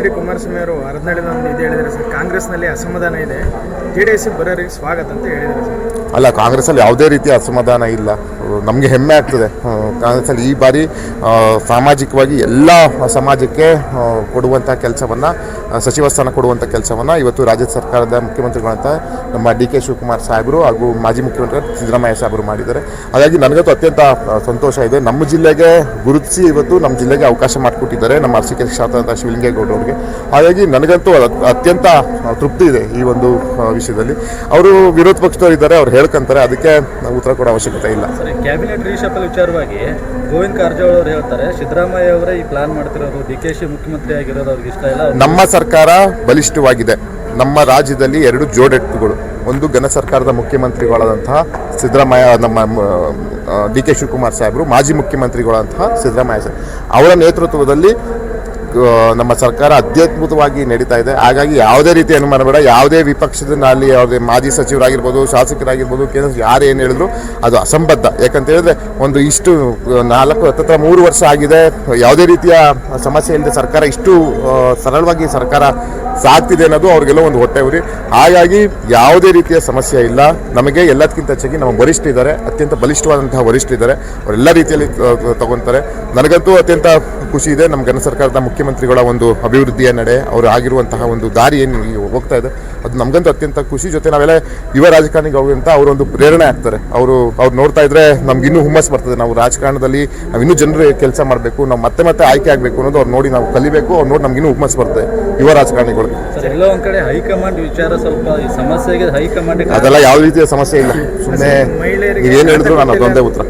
ಮುಖ್ಯಮಂತ್ರಿ ಕುಮಾರಸ್ವಾಮಿ ಅವರು ಹರದನಹಳ್ಳಿಯಲ್ಲಿ ಒಂದು ಇದು ಹೇಳಿದ್ದಾರೆ ಸರ್, ಕಾಂಗ್ರೆಸ್ನಲ್ಲಿ ಅಸಮಾಧಾನ ಇದೆ, JDS ಬರೋರಿಗೆ ಸ್ವಾಗತ ಅಂತ ಹೇಳಿದ್ದಾರೆ ಸರ್. ಅಲ್ಲ, ಕಾಂಗ್ರೆಸ್ಸಲ್ಲಿ ಯಾವುದೇ ರೀತಿಯ ಅಸಮಾಧಾನ ಇಲ್ಲ. ನಮಗೆ ಹೆಮ್ಮೆ ಆಗ್ತದೆ. ಕಾಂಗ್ರೆಸ್ಸಲ್ಲಿ ಈ ಬಾರಿ ಸಾಮಾಜಿಕವಾಗಿ ಎಲ್ಲ ಸಮಾಜಕ್ಕೆ ಕೊಡುವಂಥ ಕೆಲಸವನ್ನು, ಸಚಿವ ಸ್ಥಾನ ಕೊಡುವಂಥ ಕೆಲಸವನ್ನು ಇವತ್ತು ರಾಜ್ಯ ಸರ್ಕಾರದ ಮುಖ್ಯಮಂತ್ರಿಗಳಂತ ನಮ್ಮ DK ಶಿವಕುಮಾರ್ ಸಾಹೇಬರು ಹಾಗೂ ಮಾಜಿ ಮುಖ್ಯಮಂತ್ರಿ ಸಿದ್ದರಾಮಯ್ಯ ಸಾಹೇಬರು ಮಾಡಿದ್ದಾರೆ. ಹಾಗಾಗಿ ನನಗಂತೂ ಅತ್ಯಂತ ಸಂತೋಷ ಇದೆ. ನಮ್ಮ ಜಿಲ್ಲೆಗೆ ಗುರುತಿಸಿ ಇವತ್ತು ನಮ್ಮ ಜಿಲ್ಲೆಗೆ ಅವಕಾಶ ಮಾಡಿಕೊಟ್ಟಿದ್ದಾರೆ ನಮ್ಮ ಅರಸೀಕೆರೆ ಶಾಸಕ ಶಿವಲಿಂಗೇಗೌಡರವರಿಗೆ. ಹಾಗಾಗಿ ನನಗಂತೂ ಅತ್ಯಂತ ತೃಪ್ತಿ ಇದೆ ಈ ಒಂದು ವಿಷಯದಲ್ಲಿ. ಅವರು ವಿರೋಧ ಪಕ್ಷದವರು ಇದ್ದಾರೆ, ಅವ್ರು ಹೇಳ್ಕೊಂತಾರೆ, ಅದಕ್ಕೆ ಉತ್ತರ ಕೊಡೋ ಅವಶ್ಯಕತೆ ಇಲ್ಲ. ಕ್ಯಾಬಿನೆಟ್ ರೀಶಫಲ್ ವಿಚಾರವಾಗಿ ಗೋವಿಂದ ಕಾರಜೋಳ ಅವರು ಹೇಳ್ತಾರೆ, ಸಿದ್ದರಾಮಯ್ಯ ಅವರೇ ಈ ಪ್ಲಾನ್ ಮಾಡ್ತಿರೋರು, DK ಮುಖ್ಯಮಂತ್ರಿ ಆಗಿರೋದು ಅವ್ರಿಗೆ ಇಷ್ಟ ಇಲ್ಲ. ನಮ್ಮ ಸರ್ಕಾರ ಬಲಿಷ್ಠವಾಗಿದೆ. ನಮ್ಮ ರಾಜ್ಯದಲ್ಲಿ 2 ಜೋಡೆತ್ತುಗಳು, ಒಂದು ಘನ ಸರ್ಕಾರದ ಮುಖ್ಯಮಂತ್ರಿಗಳಾದಂತಹ ಸಿದ್ದರಾಮಯ್ಯ, ನಮ್ಮ DK ಶಿವಕುಮಾರ್ ಸಾಹೇಬರು, ಮಾಜಿ ಮುಖ್ಯಮಂತ್ರಿಗಳಂತಹ ಸಿದ್ದರಾಮಯ್ಯ ಸಾಹೇಬ್ ಅವರ ನೇತೃತ್ವದಲ್ಲಿ ನಮ್ಮ ಸರ್ಕಾರ ಅತ್ಯದ್ಭುತವಾಗಿ ನಡೀತಾ ಇದೆ. ಹಾಗಾಗಿ ಯಾವುದೇ ರೀತಿ ಅನುಮಾನ ಬೇಡ. ಯಾವುದೇ ವಿಪಕ್ಷದಲ್ಲಿ ಯಾವುದೇ ಮಾಜಿ ಸಚಿವರಾಗಿರ್ಬೋದು, ಶಾಸಕರಾಗಿರ್ಬೋದು, ಕೇಂದ್ರ ಯಾರು ಏನು ಹೇಳಿದ್ರು ಅದು ಅಸಂಬದ್ಧ. ಯಾಕಂತ ಹೇಳಿದ್ರೆ ಒಂದು ಇಷ್ಟು 3 ವರ್ಷ ಆಗಿದೆ, ಯಾವುದೇ ರೀತಿಯ ಸಮಸ್ಯೆ ಇಲ್ಲದೆ ಸರ್ಕಾರ ಇಷ್ಟು ಸರಳವಾಗಿ ಸರ್ಕಾರ ಸಾಗ್ತಿದೆ ಅನ್ನೋದು ಅವ್ರಿಗೆಲ್ಲ ಒಂದು ಹೊಟ್ಟೆ ಉರಿ. ಹಾಗಾಗಿ ಯಾವುದೇ ರೀತಿಯ ಸಮಸ್ಯೆ ಇಲ್ಲ. ನಮಗೆ ಎಲ್ಲದಕ್ಕಿಂತ ಹೆಚ್ಚಾಗಿ ನಮ್ಮ ವರಿಷ್ಠರಿದ್ದಾರೆ, ಅತ್ಯಂತ ಬಲಿಷ್ಠವಾದಂತಹ ವರಿಷ್ಠರಿದ್ದಾರೆ, ಅವರೆಲ್ಲ ರೀತಿಯಲ್ಲಿ ತಗೊತಾರೆ. ನನಗಂತೂ ಅತ್ಯಂತ ಖುಷಿ ಇದೆ. ನಮ್ಮ ಘನ ಸರ್ಕಾರದ ಮುಖ್ಯಮಂತ್ರಿಗಳ ಒಂದು ಅಭಿವೃದ್ಧಿಯ ನಡೆ, ಅವರು ಆಗಿರುವಂತಹ ಒಂದು ದಾರಿ ಏನು ಹೋಗ್ತಾ ಇದೆ, ಅದು ನಮಗಂತೂ ಅತ್ಯಂತ ಖುಷಿ. ಜೊತೆ ನಾವೆಲ್ಲ ಯುವ ರಾಜಕಾರಣಿಗೆ ಹೋಗುವಂಥ ಅವರೊಂದು ಪ್ರೇರಣೆ ಆಗ್ತಾರೆ. ಅವ್ರು ನೋಡ್ತಾ ಇದ್ರೆ ನಮ್ಗೆ ಇನ್ನೂ ಹುಮ್ಮಸ್ ಬರ್ತದೆ. ನಾವು ರಾಜಕಾರಣದಲ್ಲಿ ನಾವು ಇನ್ನೂ ಜನರು ಕೆಲಸ ಮಾಡಬೇಕು, ನಾವು ಮತ್ತೆ ಆಯ್ಕೆ ಆಗಬೇಕು ಅನ್ನೋದು ಅವ್ರು ನೋಡಿ ನಾವು ಕಲಿಬೇಕು. ಅವ್ರು ನೋಡಿ ನಮ್ಗೆ ಇನ್ನೂ ಹುಮ್ಮಸ್ ಬರ್ತದೆ ಯುವ ರಾಜಕಾರಣಿಗಳು. ಎಲ್ಲೋ ಒಂದ್ ಕಡೆ ಹೈಕಮಾಂಡ್ ವಿಚಾರ ಸ್ವಲ್ಪ ಈ ಸಮಸ್ಯೆಗೆ ಹೈಕಮಾಂಡ್ ಅದೆಲ್ಲ ಯಾವ ರೀತಿಯ ಸಮಸ್ಯೆ ಇಲ್ಲ. ಸುಮ್ಮನೆ ಏನು ಹೇಳಿದ್ರು ನಾನು ಅದೊಂದೇ ಉತ್ತರ.